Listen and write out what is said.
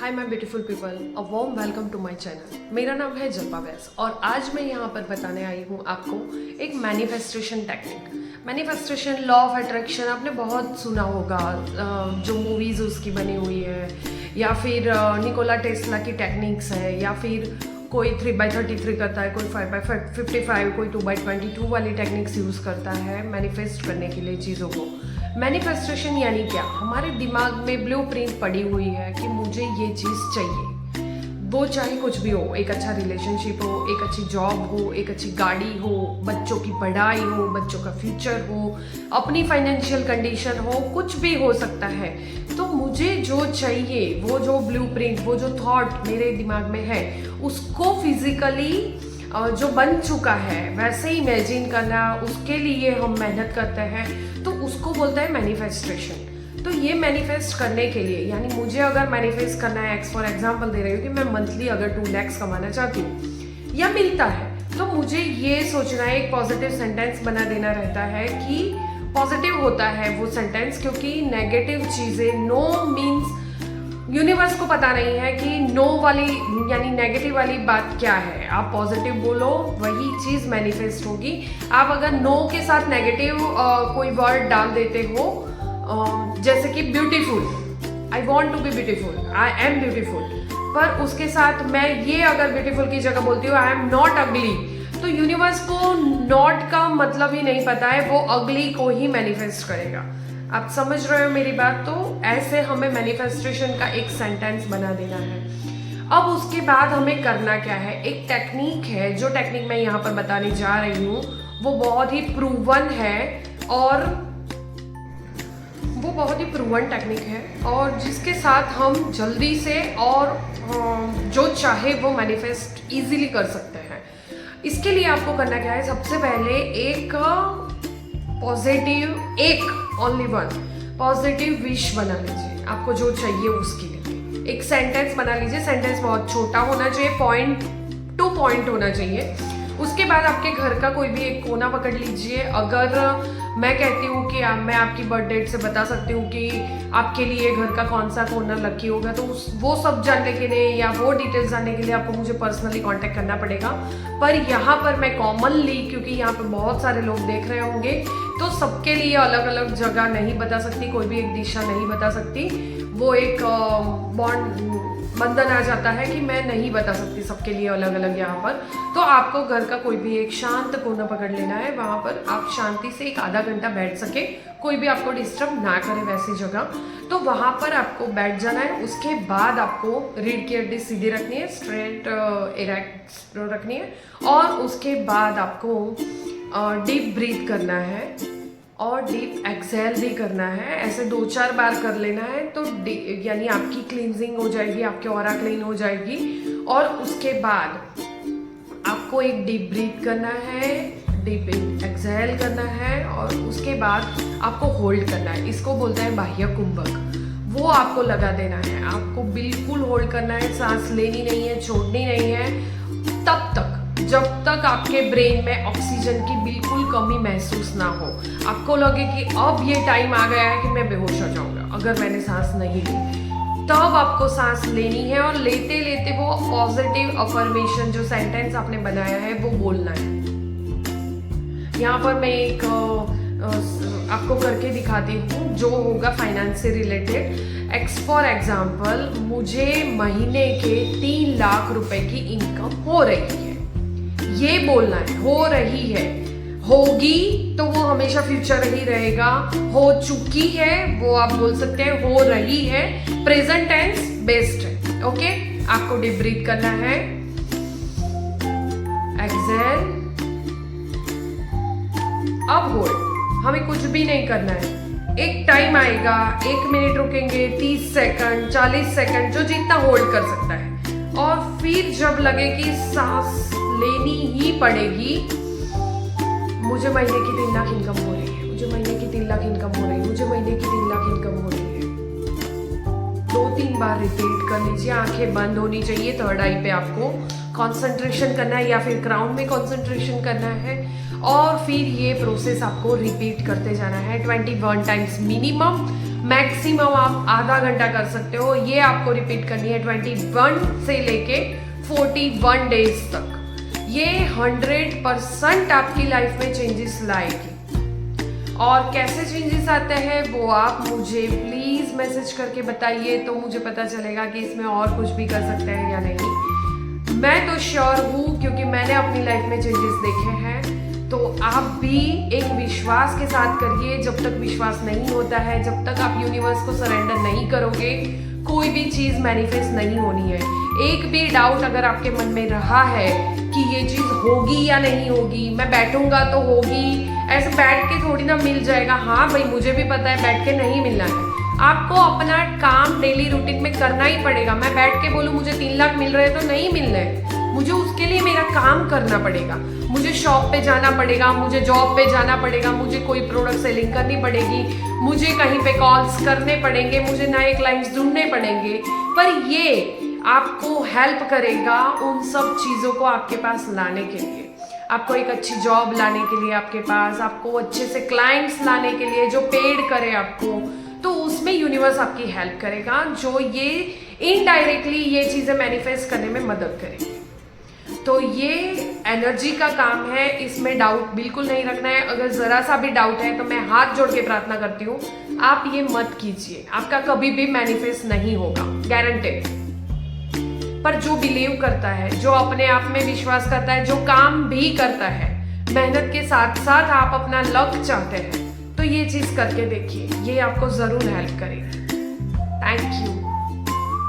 Hi my beautiful people, a warm welcome to my channel. मेरा नाम है जल्पा वैस और आज मैं यहाँ पर बताने आई हूँ आपको एक manifestation technique. Manifestation, law of attraction आपने बहुत सुना होगा, जो मूवीज़ उसकी बनी हुई है, या फिर निकोला टेस्ला की टेक्निक्स है, या फिर कोई 3/33 करता है, कोई 5/55, कोई 2/22 वाली टेक्निक्स यूज़ करता है मैनिफेस्ट करने के लिए चीज़ों को। मैनिफेस्टेशन यानी क्या? हमारे दिमाग में ब्लूप्रिंट पड़ी हुई है कि मुझे ये चीज़ चाहिए, वो चाहे कुछ भी हो, एक अच्छा रिलेशनशिप हो, एक अच्छी जॉब हो, एक अच्छी गाड़ी हो, बच्चों की पढ़ाई हो, बच्चों का फ्यूचर हो, अपनी फाइनेंशियल कंडीशन हो, कुछ भी हो सकता है। तो मुझे जो चाहिए, वो जो ब्लूप्रिंट, वो जो थॉट मेरे दिमाग में है, उसको फिजिकली जो बन चुका है वैसे ही इमेजिन करना, उसके लिए हम मेहनत करते हैं, तो उसको बोलते हैं मैनिफेस्टेशन। तो ये मैनिफेस्ट करने के लिए, यानी मुझे अगर मैनिफेस्ट करना है, फॉर एग्जांपल दे रही हूँ कि मैं मंथली अगर 2 लाख कमाना चाहती हूँ या मिलता है, तो मुझे ये सोचना है, एक पॉजिटिव सेंटेंस बना देना रहता है कि पॉजिटिव होता है वो सेंटेंस, क्योंकि नेगेटिव चीज़ें, नो मीन्स यूनिवर्स को पता नहीं है कि नो वाली यानी नेगेटिव वाली बात क्या है। आप पॉजिटिव बोलो, वही चीज़ मैनिफेस्ट होगी। आप अगर नो के साथ नेगेटिव कोई वर्ड डाल देते हो, जैसे कि beautiful, I want to be beautiful, I am beautiful, पर उसके साथ मैं ये अगर ब्यूटीफुल की जगह बोलती हूँ आई एम नॉट अगली, तो यूनिवर्स को नॉट का मतलब ही नहीं पता है, वो अगली को ही मैनिफेस्ट करेगा। आप समझ रहे हो मेरी बात? तो ऐसे हमें मैनिफेस्टेशन का एक सेंटेंस बना देना है। अब उसके बाद हमें करना क्या है? एक टेक्निक है, जो टेक्निक मैं यहाँ पर बताने जा रही हूँ वो बहुत ही प्रूवन है, और वो बहुत ही प्रूवन टेक्निक है, और जिसके साथ हम जल्दी से और जो चाहे वो मैनिफेस्ट इजीली कर सकते हैं। इसके लिए आपको करना क्या है? सबसे पहले एक पॉजिटिव, एक ओनली वन पॉजिटिव विश बना लीजिए, आपको जो चाहिए उसके लिए। एक सेंटेंस बना लीजिए, सेंटेंस बहुत छोटा होना चाहिए, पॉइंट टू पॉइंट होना चाहिए। उसके बाद आपके घर का कोई भी एक कोना पकड़ लीजिए। अगर मैं कहती हूँ कि मैं आपकी बर्थ डेट से बता सकती हूँ कि आपके लिए घर का कौन सा कोना लकी होगा, तो वो सब जानने के लिए या वो डिटेल्स जानने के लिए आपको मुझे पर्सनली कांटेक्ट करना पड़ेगा। पर यहाँ पर मैं कॉमनली, क्योंकि यहाँ पर बहुत सारे लोग देख रहे होंगे, तो सबके लिए अलग अलग जगह नहीं बता सकती, कोई भी एक दिशा नहीं बता सकती, वो एक बंधन आ जाता है कि मैं नहीं बता सकती सबके लिए अलग अलग यहाँ पर। तो आपको घर का कोई भी एक शांत कोना पकड़ लेना है, वहाँ पर आप शांति से एक आधा घंटा बैठ सके, कोई भी आपको डिस्टर्ब ना करे वैसी जगह, तो वहाँ पर आपको बैठ जाना है। उसके बाद आपको रीढ़ की हड्डी सीधी रखनी है, स्ट्रेट इरेक्ट रखनी है, और उसके बाद आपको डीप ब्रीथ करना है और डीप एक्सहेल भी करना है। ऐसे 2-4 बार कर लेना है, तो यानी आपकी क्लींजिंग हो जाएगी, आपकी ऑरा क्लीन हो जाएगी। और उसके बाद आपको एक डीप ब्रीथ करना है, डीप एक्सहेल करना है, और उसके बाद आपको होल्ड करना है। इसको बोलते हैं बाह्य कुंभक। वो आपको लगा देना है, आपको बिल्कुल होल्ड करना है, सांस लेनी नहीं है, छोड़नी नहीं है, तब तक जब तक आपके ब्रेन में ऑक्सीजन की बिल्कुल कमी महसूस ना हो। आपको लगे कि अब ये टाइम आ गया है कि मैं बेहोश हो जाऊंगा अगर मैंने सांस नहीं ली, तब आपको सांस लेनी है, और लेते लेते वो पॉजिटिव अफर्मेशन, जो सेंटेंस आपने बनाया है, वो बोलना है। यहाँ पर मैं एक आपको करके दिखाती हूँ, जो होगा फाइनेंस से रिलेटेड। फॉर एग्जाम्पल, मुझे महीने के 3 लाख रुपए की इनकम हो रही है, ये बोलना है। हो रही है, होगी तो वो हमेशा फ्यूचर ही रहेगा, हो चुकी है वो आप बोल सकते हैं हो रही है, प्रेजेंट टेंस बेस्ट है। ओके, आपको डीप ब्रीथ करना है, एक्सहेल, अब होल्ड। हमें कुछ भी नहीं करना है। एक टाइम आएगा, 1 मिनट रुकेंगे, 30 सेकंड, 40 सेकंड, जो जितना होल्ड कर सकता है, और फिर जब लगे कि सांस लेनी ही पड़ेगी, मुझे महीने की 3 लाख इनकम हो रही है, मुझे महीने की 3 लाख इनकम हो रही है, मुझे महीने की 3 लाख इनकम हो रही है, 2-3 बार रिपीट कर लीजिए। आंखें बंद होनी चाहिए, थर्ड आई पे आपको कंसंट्रेशन करना है, या फिर क्राउन में कंसंट्रेशन करना है, और फिर ये प्रोसेस आपको रिपीट करते जाना है 21 टाइम्स मिनिमम। मैक्सिमम आप आधा घंटा कर सकते हो। ये आपको रिपीट करनी है 21 से लेके 41 डेज तक। ये 100% आपकी लाइफ में चेंजेस लाएगी। और कैसे चेंजेस आते हैं वो आप मुझे प्लीज़ मैसेज करके बताइए, तो मुझे पता चलेगा कि इसमें और कुछ भी कर सकते हैं या नहीं। मैं तो श्योर हूँ क्योंकि मैंने अपनी लाइफ में चेंजेस देखे हैं। तो आप भी एक विश्वास के साथ करिए। जब तक विश्वास नहीं होता है, जब तक आप यूनिवर्स को सरेंडर नहीं करोगे, कोई भी चीज़ मैनिफेस्ट नहीं होनी है। एक भी डाउट अगर आपके मन में रहा है कि ये चीज़ होगी या नहीं होगी, मैं बैठूंगा तो होगी, ऐसे बैठ के थोड़ी ना मिल जाएगा। हाँ भाई, मुझे भी पता है बैठ के नहीं मिलना है। आपको अपना काम डेली रूटीन में करना ही पड़ेगा। मैं बैठ के बोलूँ मुझे 3 लाख मिल रहे हैं तो नहीं मिल रहे, मुझे उसके लिए मेरा काम करना पड़ेगा। मुझे शॉप पे जाना पड़ेगा, मुझे जॉब पे जाना पड़ेगा, मुझे कोई प्रोडक्ट सेलिंग करनी पड़ेगी, मुझे कहीं पे कॉल्स करने पड़ेंगे, मुझे नए क्लाइंट्स ढूंढने पड़ेंगे। पर ये आपको हेल्प करेगा उन सब चीज़ों को आपके पास लाने के लिए, आपको एक अच्छी जॉब लाने के लिए आपके पास, आपको अच्छे से क्लाइंट्स लाने के लिए जो पेड करे आपको, तो उसमें यूनिवर्स आपकी हेल्प करेगा, जो ये इनडायरेक्टली ये चीज़ें मैनिफेस्ट करने में मदद करेगी। तो ये एनर्जी का काम है, इसमें डाउट बिल्कुल नहीं रखना है। अगर ज़रा सा भी डाउट है तो मैं हाथ जोड़ के प्रार्थना करती हूँ, आप ये मत कीजिए, आपका कभी भी मैनिफेस्ट नहीं होगा, गारंटेड। पर जो बिलीव करता है, जो अपने आप में विश्वास करता है, जो काम भी करता है, मेहनत के साथ साथ आप अपना लक्ष्य चाहते हैं, तो ये चीज़ करके देखिए, ये आपको ज़रूर हेल्प करेगी। Thank you.